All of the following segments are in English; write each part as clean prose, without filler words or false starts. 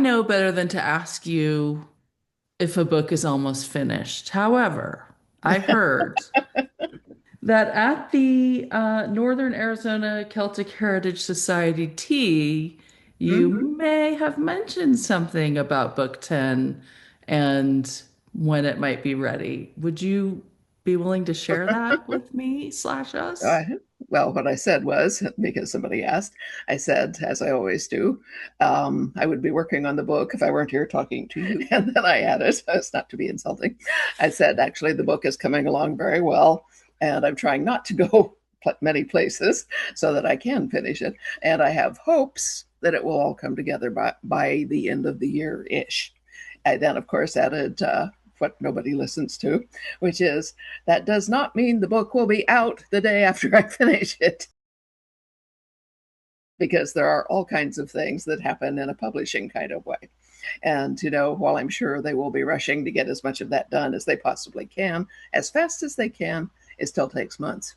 know better than to ask you if a book is almost finished. However, I heard that at the Northern Arizona Celtic Heritage Society tea, you Mhm. may have mentioned something about book 10 and when it might be ready. Would you be willing to share that with me slash us? Uh, well, what I said was, because somebody asked, I said, as I always do, I would be working on the book if I weren't here talking to you. And then I added, as not to be insulting, I said, actually, the book is coming along very well, and I'm trying not to go many places so that I can finish it. And I have hopes that it will all come together by the end of the year ish. I then, of course, added what nobody listens to, which is that does not mean the book will be out the day after I finish it, because there are all kinds of things that happen in a publishing kind of way. And, while I'm sure they will be rushing to get as much of that done as they possibly can, as fast as they can, it still takes months.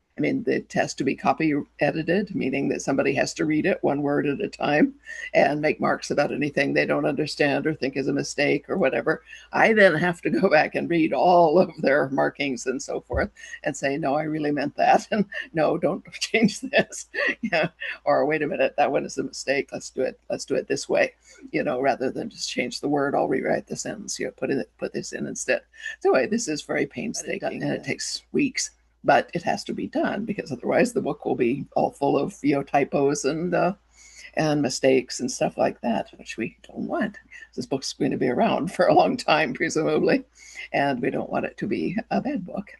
I mean, it has to be copy edited, meaning that somebody has to read it one word at a time and make marks about anything they don't understand or think is a mistake or whatever. I then have to go back and read all of their markings and so forth and say, no, I really meant that. And no, don't change this. Yeah. Or wait a minute, that one is a mistake. Let's do it. Let's do it this way, rather than just change the word, I'll rewrite the sentence, put this in instead. So anyway, this is very painstaking and it takes weeks, but it has to be done because otherwise the book will be all full of typos and mistakes and stuff like that, which we don't want. This book's going to be around for a long time, presumably, and we don't want it to be a bad book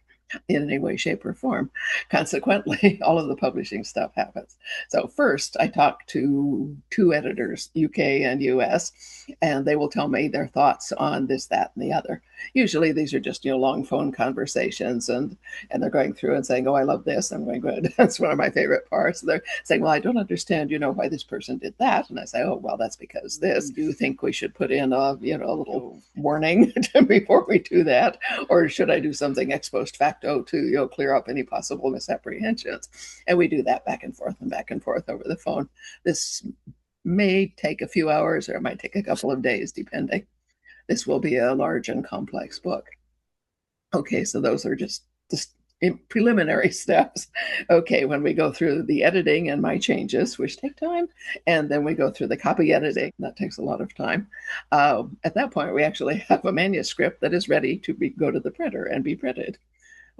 in any way, shape, or form. Consequently, all of the publishing stuff happens. So first, I talk to two editors, UK and US, and they will tell me their thoughts on this, that, and the other. Usually, these are just long phone conversations, and they're going through and saying, "Oh, I love this." I'm going, "Good." That's one of my favorite parts. They're saying, "Well, I don't understand, why this person did that," and I say, "Oh, well, that's because this. Do you think we should put in a little warning before we do that, or should I do something ex post facto to clear up any possible misapprehensions?" And we do that back and forth over the phone. This may take a few hours or it might take a couple of days, depending. This will be a large and complex book. Okay, so those are just preliminary steps. Okay, when we go through the editing and my changes, which take time, and then we go through the copy editing, that takes a lot of time. At that point, we actually have a manuscript that is ready to go to the printer and be printed.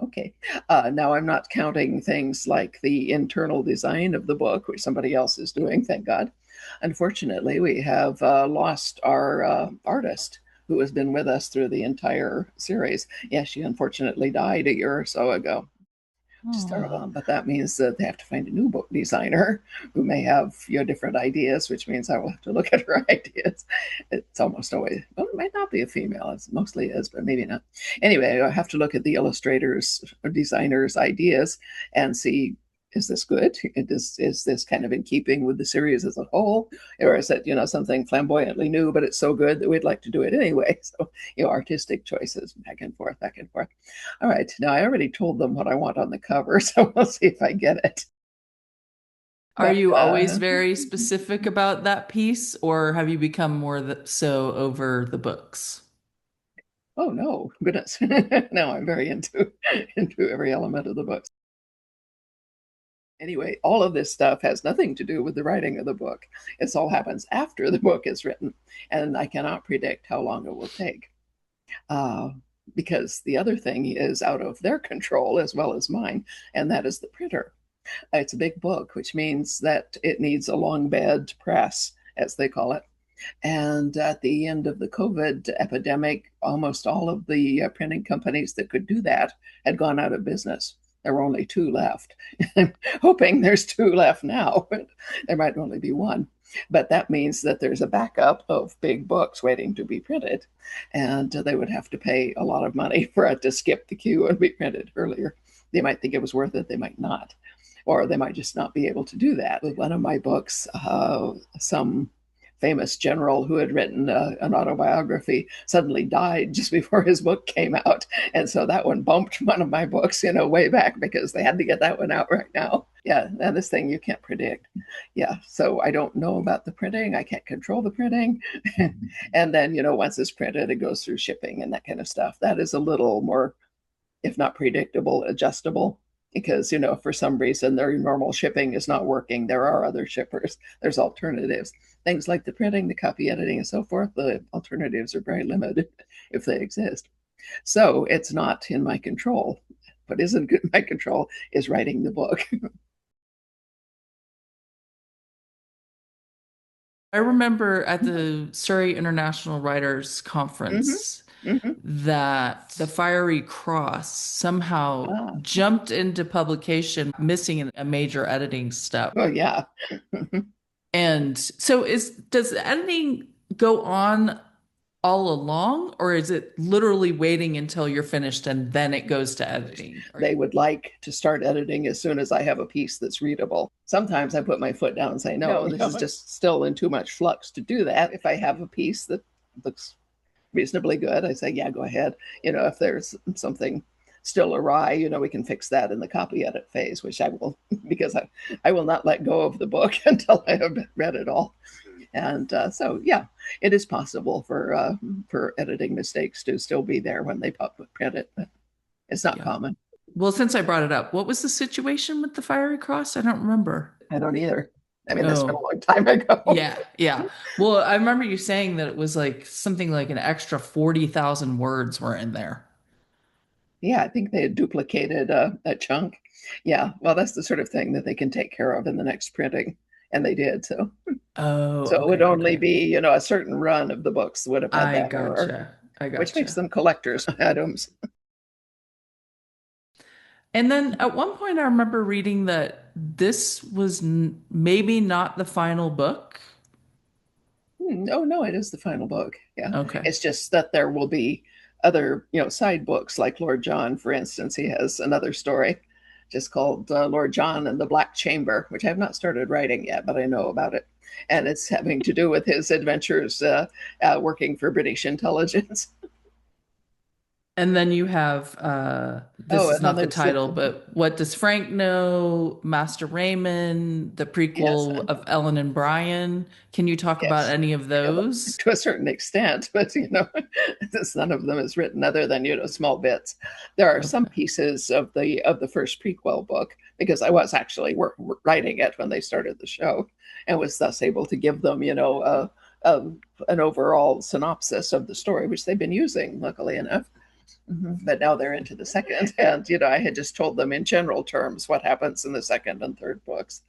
Okay. Now I'm not counting things like the internal design of the book, which somebody else is doing, thank God. Unfortunately, we have lost our artist who has been with us through the entire series. Yeah, she unfortunately died a year or so ago, which is terrible. Oh. But that means that they have to find a new book designer who may have different ideas, which means I will have to look at her ideas. It's almost always, well, it might not be a female. It mostly is, but maybe not. Anyway, I have to look at the illustrators or designers' ideas and see, is this good? Is this kind of in keeping with the series as a whole? Or is it, something flamboyantly new, but it's so good that we'd like to do it anyway? So, artistic choices back and forth, back and forth. All right. Now, I already told them what I want on the cover, so we'll see if I get it. Are But you always very specific about that piece, or have you become more so over the books? oh no, goodness. Now I'm very into every element of the book. Anyway, all of this stuff has nothing to do with the writing of the book. It all happens after the book is written, and I cannot predict how long it will take. Uh, because the other thing is out of their control as well as mine, and that is the printer. It's a big book, which means that it needs a long bed press, as they call it. And at the end of the COVID epidemic, almost all of the printing companies that could do that had gone out of business. There were only two left. I'm hoping there's two left now, but there might only be one. But that means that there's a backup of big books waiting to be printed, and they would have to pay a lot of money for it to skip the queue and be printed earlier. They might think it was worth it, they might not, or they might just not be able to do that. With one of my books, some famous general who had written an autobiography suddenly died just before his book came out. And so that one bumped one of my books, way back because they had to get that one out right now. Yeah, and this thing you can't predict. Yeah, so I don't know about the printing. I can't control the printing. And then, once it's printed, it goes through shipping and that kind of stuff. That is a little more, if not predictable, adjustable. Because, for some reason their normal shipping is not working. There are other shippers, there's alternatives. Things like the printing, the copy editing, and so forth, the alternatives are very limited if they exist. So it's not in my control. What isn't in my control is writing the book. I remember at the Surrey International Writers Mm-hmm, Conference mm-hmm. that the Fiery Cross somehow Ah, jumped into publication, missing a major editing step. well, yeah. And so does the editing go on all along, or is it literally waiting until you're finished and then it goes to editing? They would like to start editing as soon as I have a piece that's readable. Sometimes I put my foot down and say, no, this is just still in too much flux to do that. If I have a piece that looks reasonably good, I say, yeah, go ahead. If there's something still awry, we can fix that in the copy edit phase, which I will, because I will not let go of the book until I have read it all. And so, yeah, it is possible for editing mistakes to still be there when they print it, but it's not Yeah. common. Well, since I brought it up, what was the situation with the Fiery Cross? I don't remember. I don't either. I mean, that's been a Oh, long time ago. yeah, yeah. Well, I remember you saying that it was like something like an extra 40,000 words were in there. Yeah, I think they had duplicated a chunk. Yeah, well, that's the sort of thing that they can take care of in the next printing, and they did. Oh, So it would okay, only okay. be, a certain run of the books would have had I that error, gotcha. I which makes gotcha. them collector's items. And then at one point, I remember reading that this was maybe not the final book. Oh no, it is the final book. Yeah, Okay. it's just that there will be other, side books like Lord John, for instance. He has another story just called Lord John and the Black Chamber, which I have not started writing yet, but I know about it, and it's having to do with his adventures working for British intelligence. And then you have this Oh, is and then not the there's title, but What Does Frank Know? Master Raymond, the yes, prequel of Ellen and Brian. Can you talk about yes, any of yeah, those? to a certain extent, but none of them is written other than small bits. There are some Okay. pieces of the first prequel book because I was actually writing it when they started the show, and was thus able to give them a, an overall synopsis of the story, which they've been using, luckily enough. But now they're into the second, and I had just told them in general terms what happens in the second and third books.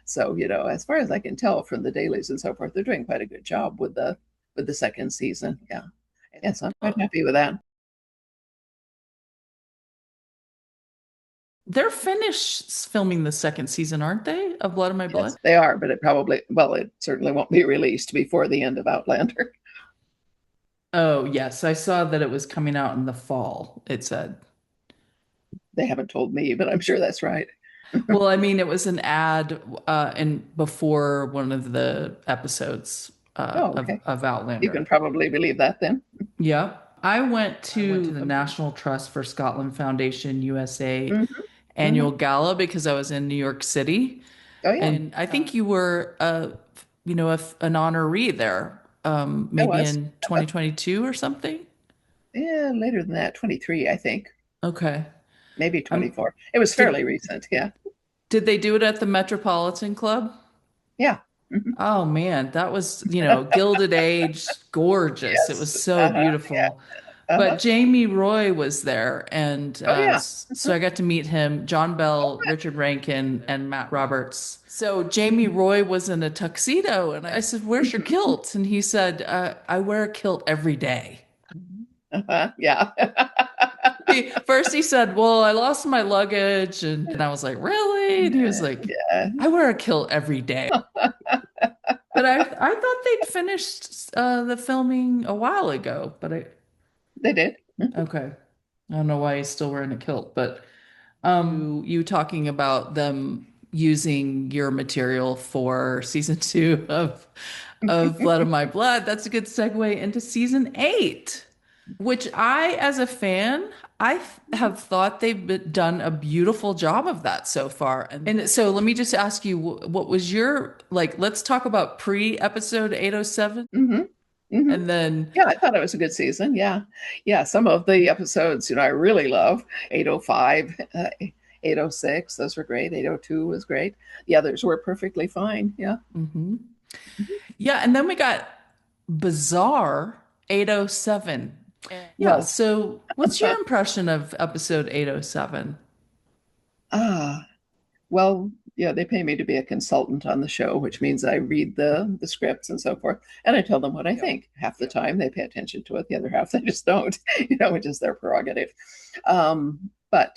So as far as I can tell from the dailies and so forth, they're doing quite a good job with the second season. Yeah, yes, I'm quite Oh, happy with that. they're finished filming the second season, aren't they? Of Blood of My Blood? Yes, they are, but it certainly won't be released before the end of Outlander. Oh, yes. I saw that it was coming out in the fall, it said. They haven't told me, but I'm sure that's right. Well, I mean, it was an ad in before one of the episodes Oh, okay. of You Outlander. can probably believe that then. Yeah. I went to the National Trust for Scotland Foundation USA Mm-hmm. annual Mm-hmm. gala because I was in New York City, Oh yeah, and I think you were an honoree there, I maybe was. in 2022 or something. Yeah, later than that, 23, I think, Okay. maybe Um, 24. It was did fairly recent. Yeah, did they do it at the Metropolitan Club? yeah. Mhm. Oh man, that was, Gilded Age, gorgeous. It was Yes. so Yeah. beautiful. But Uh-huh. Jamie Roy was there, and Oh yeah. so I got to meet him, John Oh, Bell, Richard Rankin, and Matt Roberts. So Jamie Roy was in a tuxedo, and I said, "Where's your good. kilt?" And he said, "I wear a kilt every day." Uh-huh. Yeah. First he said, "Well, I lost my luggage," and I was like, "Really?" And he was like, Yeah. "I wear a kilt every day." But I thought they'd finished the filming a while ago, but I They did. okay. I don't know why he's still wearing a kilt, but you talking about them using your material for season two of Blood of My Blood, that's a good segue into season eight. Which I, as a fan, have thought done a beautiful job of that so far. And so let me just ask you, what was your, like, let's talk about pre-episode 807 Hmm. Hmm. and then, Yeah, I thought it was a good season. Yeah. Yeah. Some of the episodes, I really love 805, 806. Those were great. 802 was great. The others were perfectly fine. Yeah. mhm. Yeah, and then we got bizarre 807. Yeah, Yes. so what's your impression of episode 807? Ah, well, yeah, they pay me to be a consultant on the show, which means I read the scripts and so forth, and I tell them what I think. Half the time they pay attention to it, the other half they just don't, which is their prerogative. But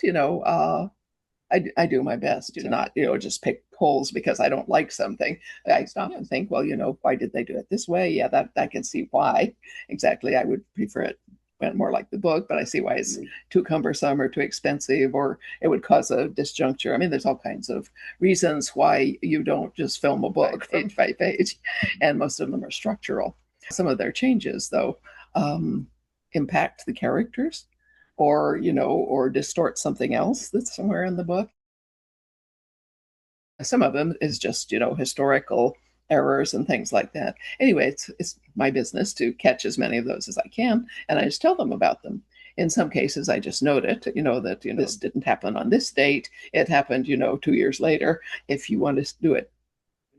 I do my best to not, just pick holes because I don't like something. I stop and think, well, why did they do it this way? Yeah, that I can see why exactly. I would prefer it went more like the book, but I see why it's too cumbersome or too expensive, or it would cause a disjuncture. I mean, there's all kinds of reasons why you don't just film a book page by page, and most of them are structural. Some of their changes, though, um, impact the characters or distort something else that's somewhere in the book. Some of them is just, historical errors and things like that. Anyway, it's my business to catch as many of those as I can, and I just tell them about them. In some cases, I just note it, that this didn't happen on this date. It happened, 2 years later. If you want to do it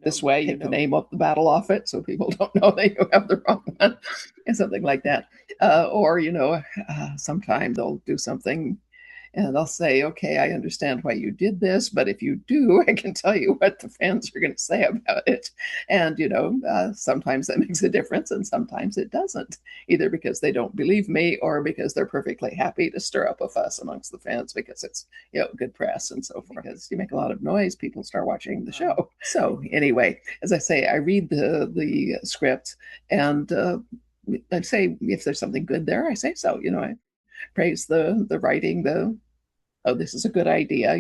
this way, take the name of the battle off it so people don't know that you have the wrong one, and something like that. Or, sometime they'll do something and they'll say, okay, I understand why you did this, but if you do, I can tell you what the fans are going to say about it. And, sometimes that makes a difference and sometimes it doesn't, either because they don't believe me or because they're perfectly happy to stir up a fuss amongst the fans because it's, good press and so forth. Because you make a lot of noise, people start watching the show. So anyway, as I say, I read the script and I say if there's something good there, I say so. I praise the writing, oh, this is a good idea.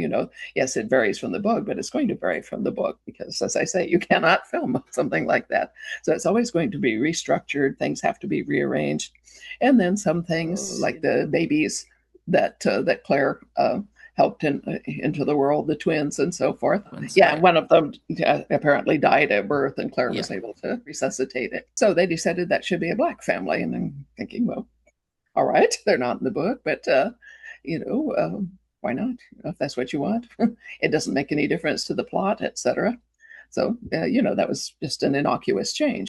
Yes, it varies from the book, but it's going to vary from the book because, as I say, you cannot film something like that. So it's always going to be restructured. Things have to be rearranged, and then some things like the babies that Claire helped into the world, the twins and so forth. Yeah, one of them apparently died at birth, and Claire was able to resuscitate it. So they decided that should be a black family, and I'm thinking, well, all right, they're not in the book, but you know, why not? If that's what you want, it doesn't make any difference to the plot, etc. So that was just an innocuous change.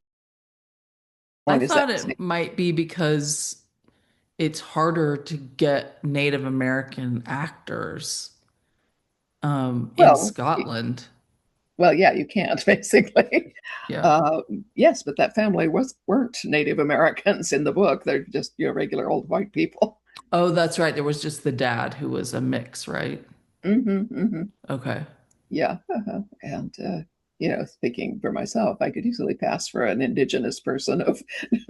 I Point is that thought it might be because it's harder to get Native American actors in well, Scotland. well, yeah, you can't basically. Yeah. Uh, yes, but that family weren't Native Americans in the book. They're just regular old white people. Oh, that's right. There was just the dad who was a mix, right? Hmm. Hmm. Okay. Yeah, and speaking for myself, I could easily pass for an indigenous person of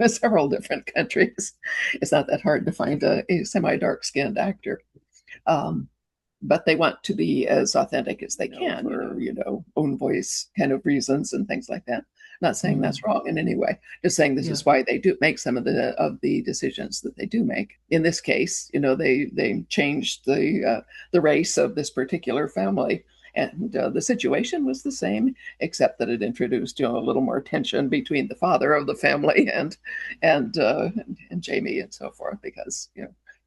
several different countries. It's not that hard to find a semi-dark skinned actor. Um, but they want to be as authentic as they can for own voice kind of reasons and things like that. Not saying that's Mm. wrong in any way, just saying this Yeah. is why they do make some of the decisions that they do make. In this case, they changed the race of this particular family, and the situation was the same, except that it introduced a little more tension between the father of the family and Jamie and so forth, because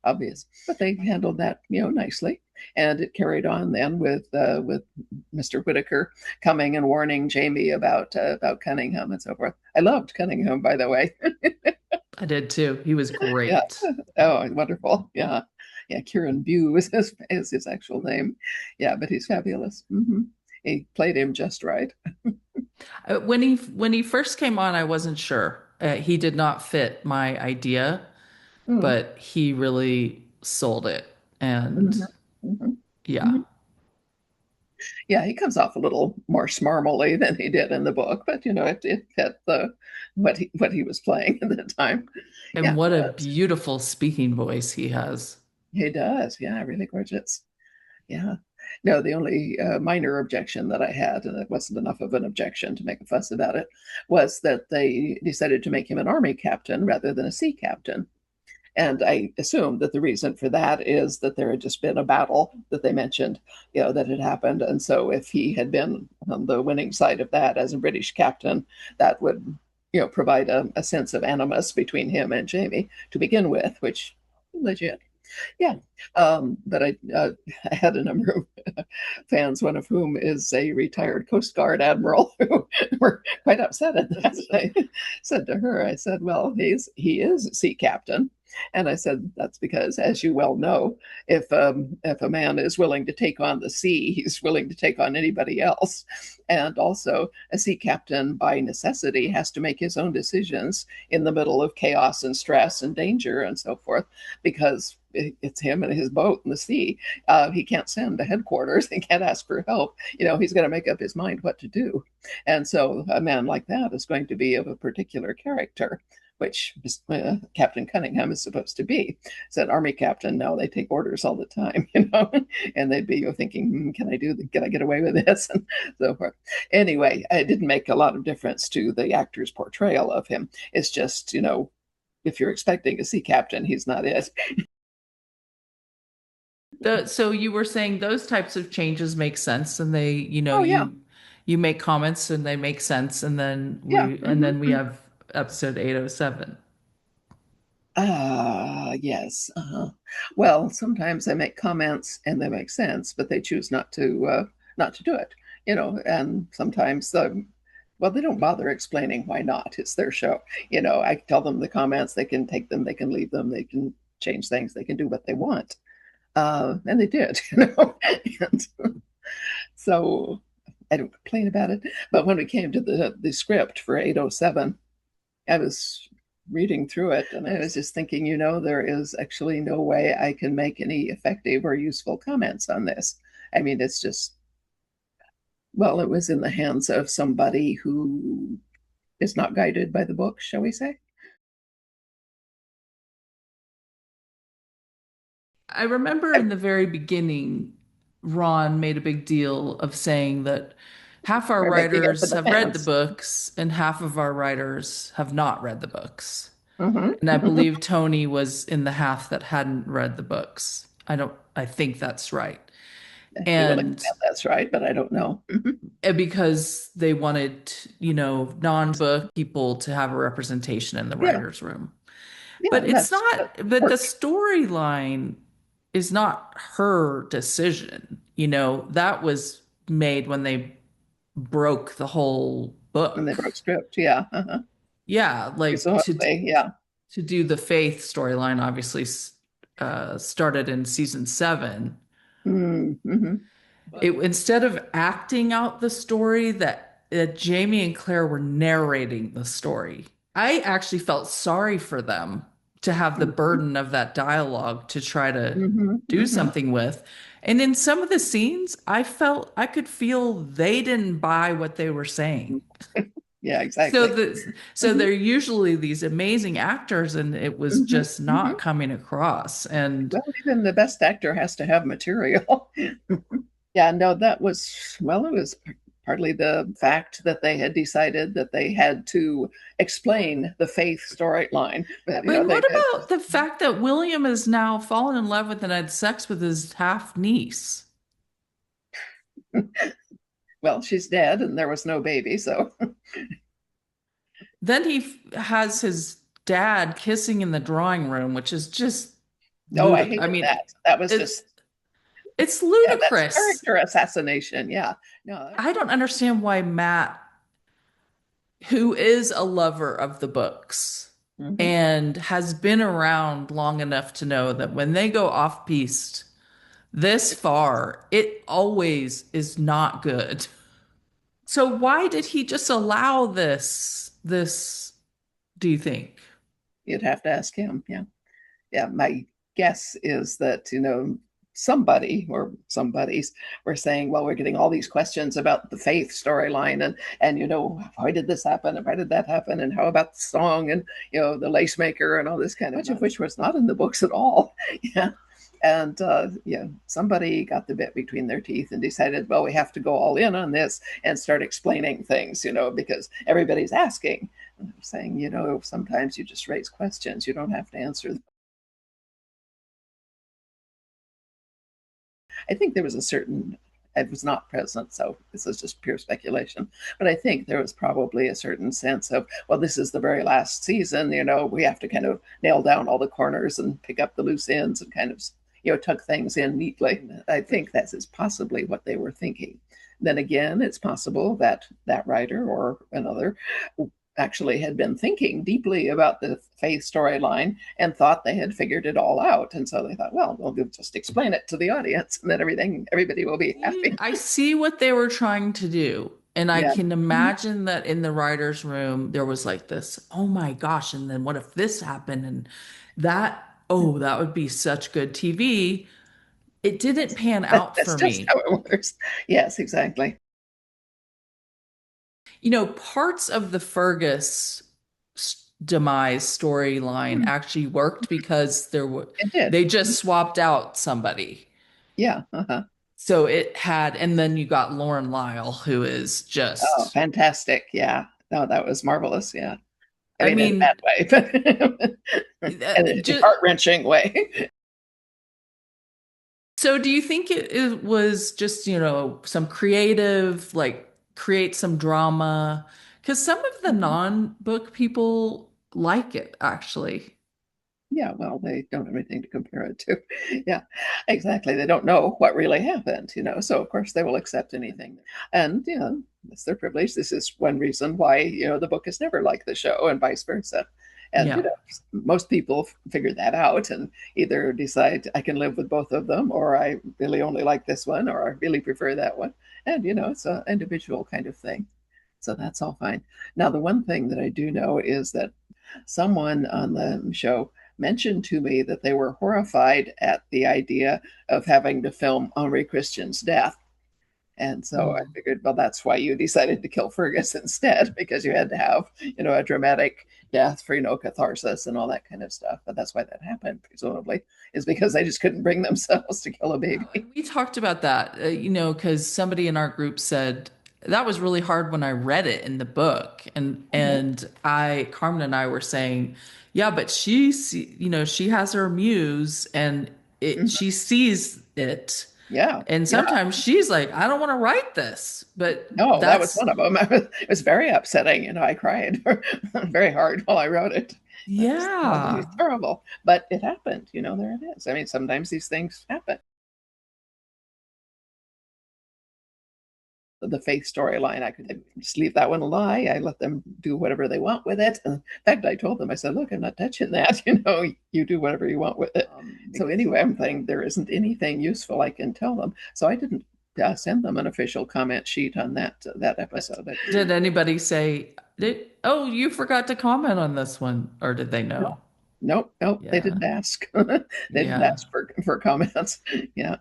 obvious. But they handled that nicely, and it carried on then with Mr. Whitaker coming and warning Jamie about Cunningham and so forth. I loved Cunningham, by the way. I did too. He was Yeah. great. Oh, wonderful. Yeah. Yeah. Kieran Bew is his actual name. Yeah, but he's fabulous. He played him just right. When he first came on, I wasn't sure. He did not fit my idea, Mm. but he really sold it. And Mhm. Mhm. yeah. Mhm. Yeah, he comes off a little more smarmily than he did in the book, but it fit the what he was playing at the time. And Yeah, what a beautiful speaking voice he has. he does. Yeah, really gorgeous. Yeah. No, the only minor objection that I had, and it wasn't enough of an objection to make a fuss about it, was that they decided to make him an army captain rather than a sea captain. And I assume that the reason for that is that there had just been a battle that they mentioned, that had happened. And so if he had been on the winning side of that as a British captain, that would, provide a sense of animus between him and Jamie to begin with, which legit. Yeah. But I had a number of fans, one of whom is a retired Coast Guard admiral, who were quite upset at that. I said to her, I said, well, he is a sea captain. And I said, that's because, as you well know, if a man is willing to take on the sea, he's willing to take on anybody else. And also, a sea captain, by necessity, has to make his own decisions in the middle of chaos and stress and danger and so forth, because it's him and his boat in the sea. He can't send to headquarters. He can't ask for help. He's going to make up his mind what to do. And so a man like that is going to be of a particular character, which Captain Cunningham is supposed to be. Said Army captain, no, they take orders all the time, and they'd be thinking, can I get away with this? And so forth. Anyway, it didn't make a lot of difference to the actor's portrayal of him. It's just, if you're expecting a sea captain, he's not it. So you were saying those types of changes make sense, and they, Oh yeah, you make comments and they make sense, and then yeah. we have episode 807. Yes. Well, sometimes they make comments and they make sense, but they choose not to do it. And sometimes well, they don't bother explaining why not. It's their show. I tell them the comments, they can take them, they can leave them, they can change things, they can do what they want. And they did, And so I don't complain about it. But when we came to the script for 807, I was reading through it and I was just thinking, there is actually no way I can make any effective or useful comments on this. I mean, it's just, well, it was in the hands of somebody who is not guided by the book, shall we say? I remember in the very beginning, Ron made a big deal of saying that half our We're making it for writers the have read the fans. books and half of our writers have not read the books. And I Mm-hmm. believe Tony was in the half that hadn't read the books. I think that's right. I'd be willing to And bet that's right, but I don't know. because they wanted, non-book people to have a representation in the Yeah, writer's room. yeah, But it's that not, but the worked. storyline is not her decision. That was made when they broke the whole When they book. broke script. Yeah. Uh-huh. Yeah, like Supposedly, yeah. to do the Faith storyline, obviously started in season 7. Mm-hmm. Instead of acting out the story that Jamie and Claire were narrating the story. I actually felt sorry for them to have the Mm-hmm. burden of that dialogue to try to Mm-hmm. do Mm-hmm. something with. And in some of the scenes, I could feel they didn't buy what they were saying. Yeah, So exactly. Mm-hmm. they're usually these amazing actors, and it was Mm-hmm. just Mm-hmm. not coming across. And Well, even the best actor has to have material. Yeah, no, that was, well, it was partly the fact that they had decided that they had to explain the faith storyline. But, But they what did. about the fact that William has now fallen in love with and had sex with his half niece? Well, she's dead and there was no baby. So, Then has his dad kissing in the drawing room, which is just no, I I hated mean, that. That was it's just, it's yeah, that's ludicrous. character assassination. Yeah. No. I don't understand why Matt, who is a lover of the books Mhm. and has been around long enough to know that when they go off piste this far, it always is not good. So why did he just allow this, do you think? You'd have to ask him. Yeah. Yeah, my guess is that, somebody or somebodies were saying, well, we're getting all these questions about the faith storyline and why did this happen and why did that happen and how about the song and the lace maker and all this kind of, much of which was not in the books at all. Yeah. And yeah, somebody got the bit between their teeth and decided, well, we have to go all in on this and start explaining things, because everybody's asking. And I'm saying, sometimes you just raise questions, you don't have to answer them. I think there was a certain, I was not present, so this is just pure speculation. But I think there was probably a certain sense of, well, this is the very last season, we have to kind of nail down all the corners and pick up the loose ends and kind of, tuck things in neatly. I think that is possibly what they were thinking. Then again, it's possible that that writer or another actually had been thinking deeply about the Faith storyline and thought they had figured it all out. And so they thought, well, we'll just explain it to the audience and then everybody will be happy. I see what they were trying to do. And I Yeah. can imagine that in the writer's room, there was like this, oh my gosh, and then what if this happened? And that, oh, that would be such good TV. It didn't pan out That's for just me. how it works. Yes, exactly. Parts of the Fergus demise storyline Hmm. actually worked because It did. they just swapped out somebody. Yeah. Uh-huh. So it had, and then you got Lauren Lyle, who is Oh, just, fantastic. Yeah. No, that was marvelous. Yeah. I I mean, in a mean, bad way, but in a just, heart-wrenching way. so do you think it was just, some creative, like create some drama? Because some of the non-book people like it, actually. Yeah, well, they don't have anything to compare it to. Yeah, exactly. They don't know what really happened. So of course they will accept anything. And it's their privilege. This is one reason why the book is never like the show and vice versa. And Yeah. most people figure that out and either decide I can live with both of them, or I really only like this one, or I really prefer that one. And it's an individual kind of thing. So that's all fine. Now, the one thing that I do know is that someone on the show mentioned to me that they were horrified at the idea of having to film Henri Christian's death. And so I Mm. figured, well, that's why you decided to kill Fergus instead, because you had to have a dramatic death for catharsis and all that kind of stuff. But that's why that happened, presumably, is because they just couldn't bring themselves to kill a Yeah, baby. and we talked about that, because somebody in our group said that was really hard when I read it in the book, and Uh-huh. Carmen and I were saying, yeah, but she has her muse, and Mhm. she sees it, Yeah, and yeah. sometimes she's like, I don't want to write this, but No, that was that's one of them. It was very upsetting. I cried very hard while I wrote it. I just thought, oh, yeah. it's terrible. But it happened. There it is. I mean, sometimes these things happen. The faith storyline, I could just leave that one lie. I let them do whatever they want with it. And in fact, I told them, I said, look, I'm not touching that. You do whatever you want with it. So anyway, I'm thinking there isn't anything useful I can tell them. So I didn't send them an official comment sheet on that episode. Did anybody say, oh, you forgot to comment on this one, or did they No, know? nope, nope. They Yeah. didn't ask. They didn't Yeah. ask for comments. Yeah,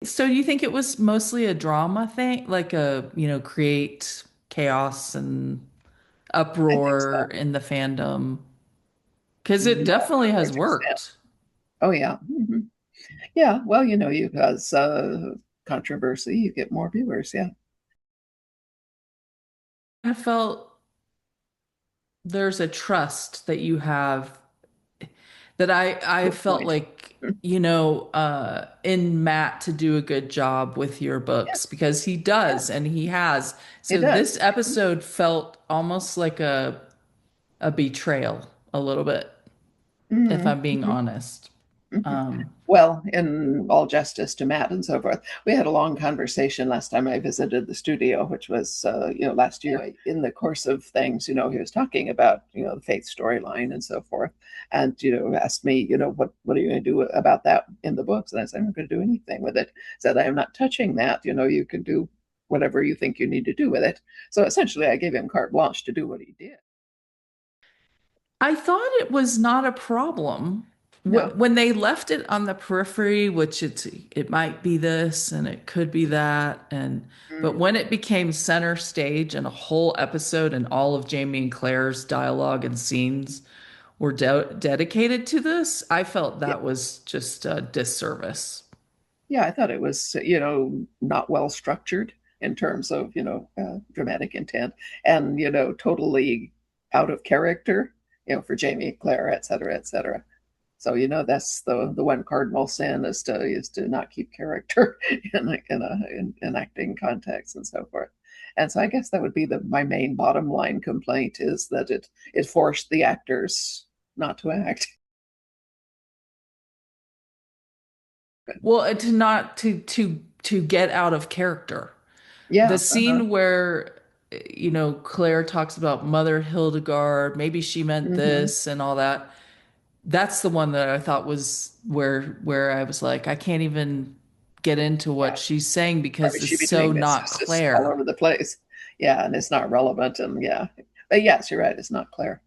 So you think it was mostly a drama thing, like create chaos and I think so. uproar in the fandom? Because it Yeah, to definitely a has large extent. worked. Oh yeah, yeah. Well, you cause controversy, you get more viewers. Yeah, I felt there's a trust that you have that I good felt point. like, in Matt to do a good job with your books Yes, because he does yes, and he has. it So this does. episode felt almost like a betrayal a little bit, if I'm being Mm-hmm. honest. Mhm. Um, Well, in all justice to Matt and so forth, we had a long conversation last time I visited the studio, which was, last year. In the course of things, he was talking about the faith storyline and so forth, and asked me what are you going to do about that in the books? And I said, I'm not going to do anything with it. Said, I am not touching that. You can do whatever you think you need to do with it. So essentially, I gave him carte blanche to do what he did. I thought it was not a problem No. when they left it on the periphery, which it might be this and it could be that, and but Mm, when it became center stage and a whole episode and all of Jamie and Claire's dialogue and scenes were dedicated to this, I felt yeah. that was just a disservice. Yeah, I thought it was not well structured in terms of dramatic intent and totally out of character for Jamie, Claire, et cetera, et cetera. So that's the one cardinal sin is to not keep character in acting context and so forth. And so I guess that would be my main bottom line complaint, is that it forced the actors not to act. Well, to not to get out of character. The Yeah. scene where, Claire talks about Mother Hildegard, maybe she meant Hmm. this and all that. That's the one that I thought was where I was like, I can't even get into what Yeah. she's saying Why because would it's she be so doing this? not It's just all Claire. over the place. Yeah, and it's not relevant. And yeah, but yes, you're right. It's not clear.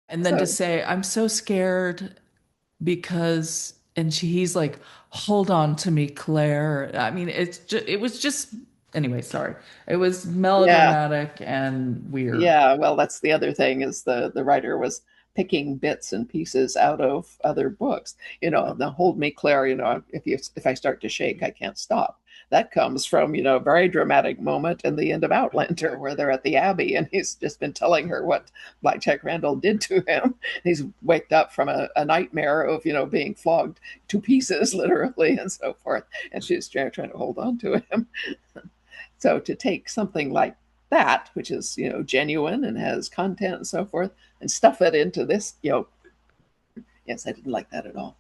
And then to So say, I'm so scared because, and he's like, hold on to me, Claire. I mean, it was just, anyway, sorry. It was yeah, melodramatic and weird. yeah. Well, that's the other thing, is the writer was picking bits and pieces out of other books. The "Hold Me, Claire." If I start to shake, I can't stop. That comes from a very dramatic moment in the end of Outlander, where they're at the Abbey, and he's just been telling her what Blackjack Randall did to him. He's waked up from a nightmare of being flogged to pieces, literally, and so forth. And she's trying to hold on to him. So to take something like that, which is genuine and has content and so forth, and stuff it into this, yes, I didn't like that at all.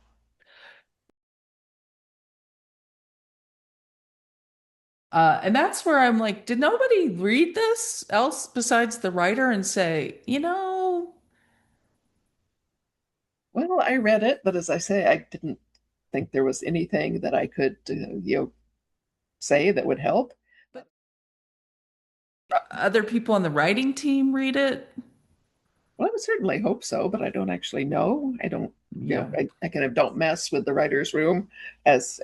And that's where I'm like, did nobody read this else besides the writer and say, Well, I read it, but as I say, I didn't think there was anything that I could say that would help. but other people on the writing team read it? Well, I would certainly hope so, but I don't actually know. I don't, Yeah. I kind of don't mess with the writer's room as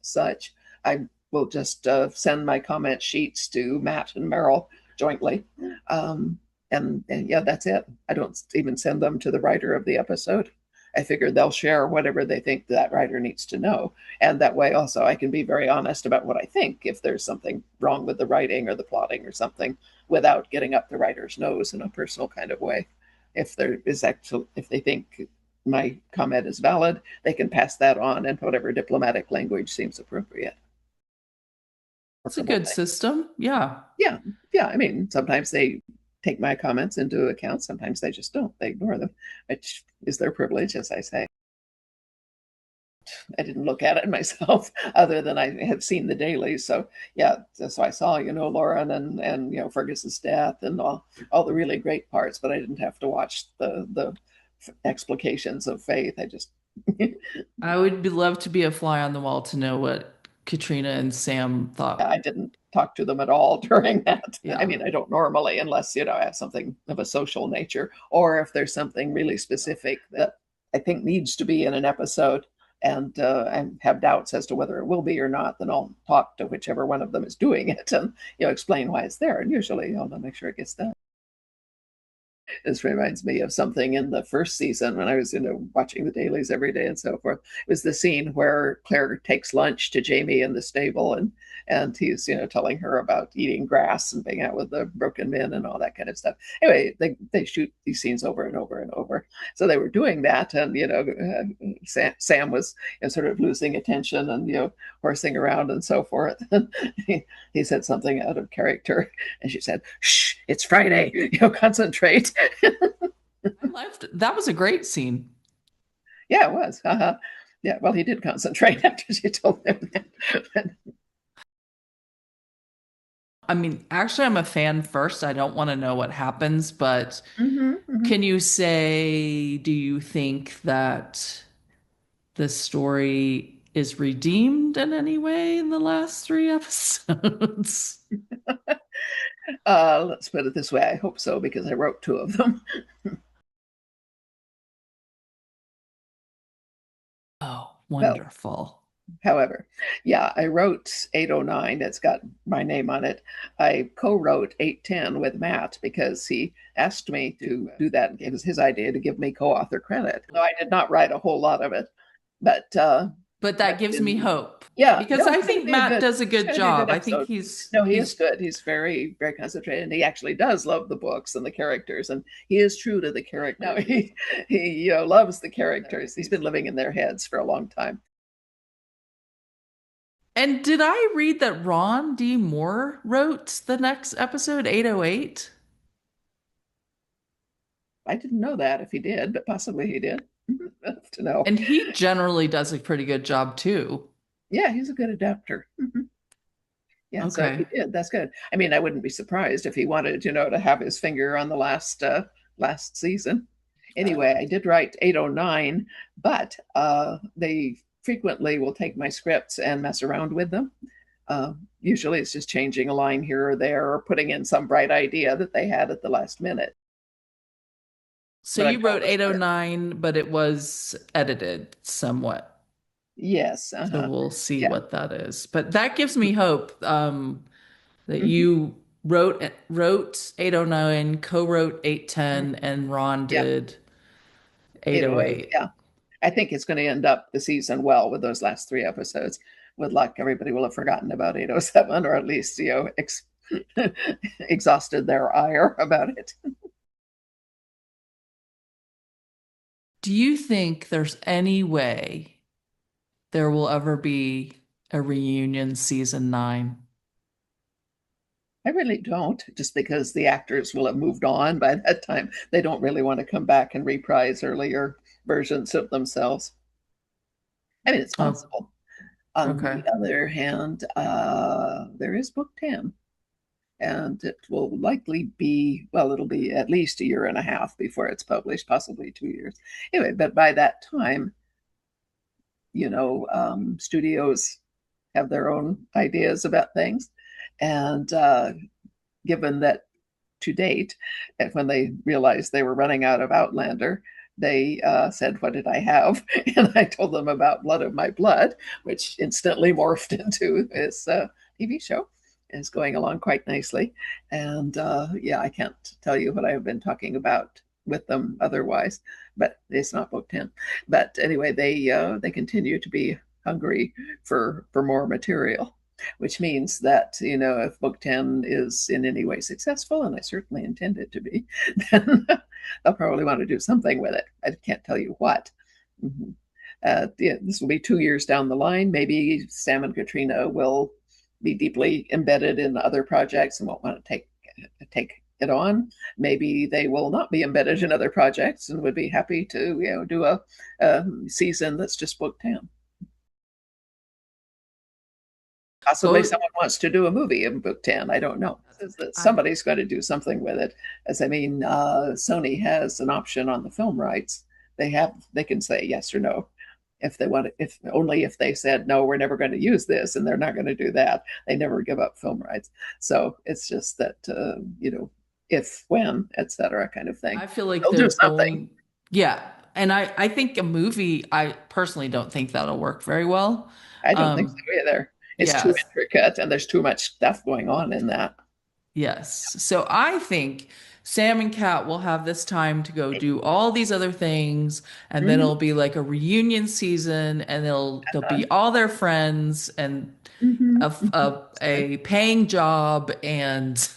such. I will just send my comment sheets to Matt and Meryl jointly. Um, and yeah, that's it. I don't even send them to the writer of the episode. I figure they'll share whatever they think that writer needs to know. And that way also I can be very honest about what I think if there's something wrong with the writing or the plotting or something, without getting up the writer's nose in a personal kind of way. If they think my comment is valid, they can pass that on in whatever diplomatic language seems appropriate. It's a Workable good thing. system. Yeah. Yeah, yeah. I mean, sometimes they take my comments into account. Sometimes they just don't. They ignore them, which is their privilege, as I say. I didn't look at it myself, other than I have seen the dailies. So yeah, so I saw Lauren and Fergus's death and all the really great parts, but I didn't have to watch the explications of Faith. I just I would love to be a fly on the wall to know what Katrina and Sam thought. I didn't talk to them at all during that. I Yeah. mean, I don't normally, unless I have something of a social nature, or if there's something really specific that I think needs to be in an episode, and have doubts as to whether it will be or not, then I'll talk to whichever one of them is doing it and explain why it's there. And usually I'll make sure it gets done. This reminds me of something in the first season when I was, watching the dailies every day and so forth. It was the scene where Claire takes lunch to Jamie in the stable, and he's, telling her about eating grass and being out with the broken men and all that kind of stuff. Anyway, they shoot these scenes over and over and over. So they were doing that, and Sam was sort of losing attention and horsing around and so forth. And he said something out of character, and she said, "Shh, it's Friday. Concentrate." I laughed. That was a great scene. Yeah, it was. Yeah, well, he did concentrate after she told him that. I mean, actually, I'm a fan first. I don't want to know what happens, but Mm-hmm, mm-hmm. can you say, do you think that the story is redeemed in any way in the last three episodes? Let's put it this way. I hope so, because I wrote two of them. Oh, Well, wonderful. however, yeah, I wrote 809. That's got my name on it. I co-wrote 810 with Matt because he asked me to do that. It was his idea to give me co-author credit. So I did not write a whole lot of it, but but that But gives me in hope Yeah, because no, I think Matt does a it's good gonna be a good job. I think episode. he's No, he is he's good. He's very, very concentrated, and he actually does love the books and the characters, and he is true to the characters. No, he loves the characters. He's been living in their heads for a long time. And did I read that Ron D. Moore wrote the next episode, 808? I didn't know that if he did, but possibly he did. Enough to know. And he generally does a pretty good job too. Yeah, he's a good adapter. Yeah, so if he Okay. did, that's good. I mean, I wouldn't be surprised if he wanted, to have his finger on the last season. Anyway, I did write 809, but they frequently will take my scripts and mess around with them. Usually it's just changing a line here or there or putting in some bright idea that they had at the last minute. So But I you call wrote the script. 809, but it was edited somewhat. Yes, So we'll see yeah. what that is. But that gives me hope that Mhm. you wrote 809, co-wrote 810, and Ron Yeah, did 808. 808. Yeah. I think it's going to end up the season well with those last three episodes. With luck, everybody will have forgotten about 807, or at least, exhausted their ire about it. Do you think there's any way there will ever be a reunion season 9? I really don't, just because the actors will have moved on by that time. They don't really want to come back and reprise earlier versions of themselves. I mean, it's Oh, possible. On the okay. other hand, there is book 10, and it will likely be, well, it'll be at least a year and a half before it's published, possibly 2 years. Anyway, but by that time, studios have their own ideas about things. And given that to date, when they realized they were running out of Outlander, they said, "What did I have?" And I told them about Blood of My Blood, which instantly morphed into this TV show. Is going along quite nicely. And yeah, I can't tell you what I've been talking about with them otherwise, but it's not book 10. But anyway, they continue to be hungry for more material, which means that, if book 10 is in any way successful, and I certainly intend it to be, then they'll probably want to do something with it. I can't tell you what. Mm-hmm. Yeah, this will be 2 years down the line. Maybe Sam and Caitriona will be deeply embedded in other projects and won't want to take it on. Maybe they will not be embedded in other projects and would be happy to do a season that's just book 10. Possibly Go. someone wants to do a movie in book 10. I don't know. Says that I somebody's going to do something with it. As I mean, Sony has an option on the film rights. They can say yes or no if they want it, if only if they said no, we're never going to use this, and they're not going to do that. They never give up film rights. So it's just that if, when, etc. kind of thing. I feel like They'll do they're something. going, yeah. And I think a movie, I personally don't think that'll work very well. I don't think Um, so either. It's too yes. intricate, and there's too much stuff going on in that. Yes. So I think Sam and Cat will have this time to go do all these other things, and then Mm-hmm. it'll be like a reunion season, and they'll Uh, be all their friends and mm-hmm. a paying job and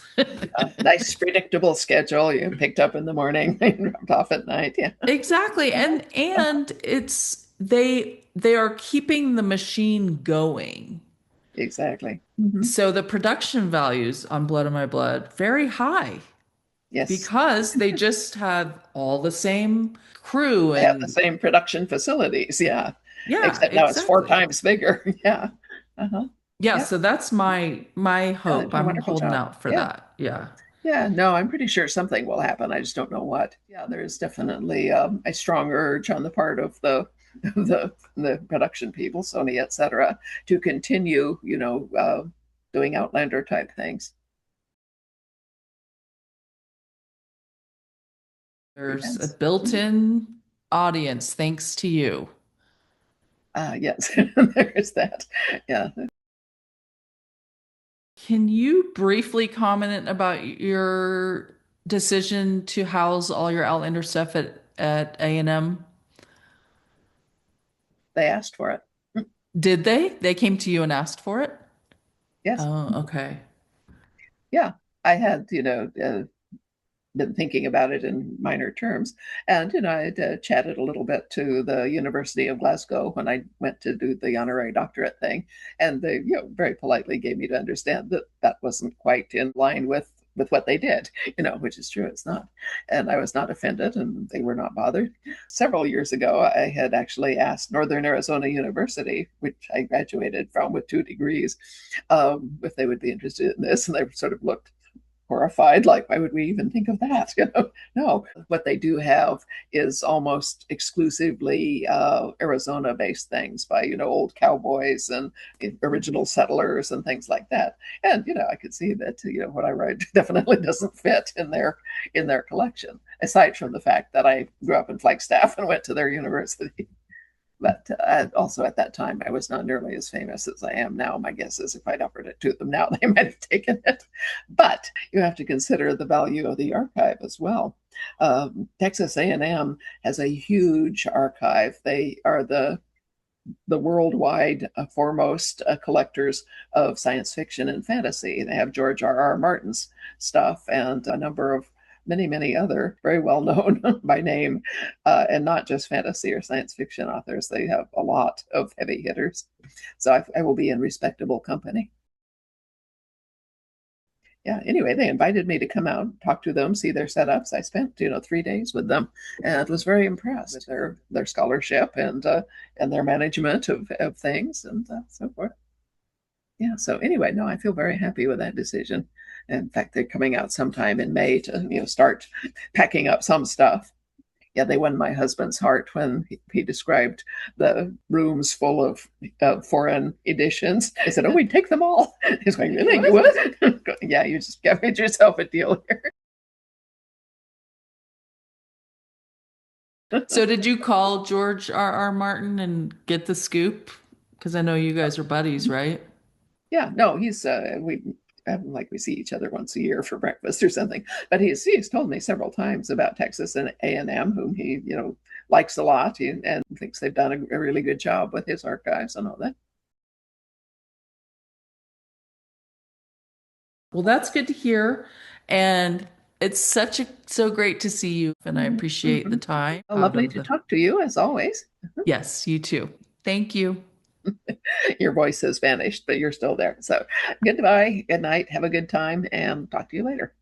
Nice predictable schedule. You picked up in the morning and dropped off at night. Yeah. exactly. And it's they are keeping the machine going. Exactly. Mm-hmm. So the production values on Blood of My Blood very high Yes. because they just have all the same crew They have the and same production facilities. Yeah. yeah, Except now it's four exactly. times bigger. Yeah. Uh-huh. Yeah, Yeah. so that's my Yeah. They're hope. doing a I'm wonderful holding job. out for Yeah. that. Yeah. Yeah. No, I'm pretty sure something will happen. I just don't know what. Yeah. There's definitely a strong urge on the part of the production people, Sony, etc., to continue, doing Outlander type things. There's a Depends. built-in audience thanks to you. Yes, there is that. Yeah. Can you briefly comment about your decision to house all your Outlander stuff at A&M? They asked for it. Did they? They came to you and asked for it? Yes. Oh, okay. Yeah. I had, been thinking about it in minor terms. And, I'd chatted a little bit to the University of Glasgow when I went to do the honorary doctorate thing. And they, very politely gave me to understand that that wasn't quite in line with what they did, which is true, it's not. And I was not offended and they were not bothered. Several years ago, I had actually asked Northern Arizona University, which I graduated from with 2 degrees, if they would be interested in this. And they sort of looked horrified, like, why would we even think of that? No, what they do have is almost exclusively Arizona based things by old cowboys and original settlers and things like that. And I could see that what I write definitely doesn't fit in their collection, aside from the fact that I grew up in Flagstaff and went to their university. But also at that time, I was not nearly as famous as I am now. My guess is if I'd offered it to them now, they might have taken it. But you have to consider the value of the archive as well. Texas A&M has a huge archive. They are the worldwide foremost collectors of science fiction and fantasy. They have George R. R. Martin's stuff and a number of many other very well known by name, and not just fantasy or science fiction authors. They have a lot of heavy hitters. So I will be in respectable company. Yeah, anyway, they invited me to come out, talk to them, see their setups. I spent 3 days with them, and was very impressed with their scholarship and their management of things and so forth. Yeah, so anyway, no, I feel very happy with that decision. In fact, they're coming out sometime in May to start packing up some stuff. Yeah, they won my husband's heart when he described the rooms full of foreign editions. I said, "Oh, we'd take them all." He's going, "Really? You would?" Yeah, you just made yourself a deal here. So did you call George R. R. Martin and get the scoop? Because I know you guys are buddies, right? Yeah, no, he's we like we see each other once a year for breakfast or something. But he's told me several times about Texas and A&M, whom he likes a lot, and thinks they've done a really good job with his archives and all that. Well, that's good to hear. And it's so great to see you, and I appreciate the Mm-hmm. time out Lovely of to the. talk to you as always. Yes, you too. Thank you. Your voice has vanished, but you're still there. So goodbye, good night, have a good time, and talk to you later.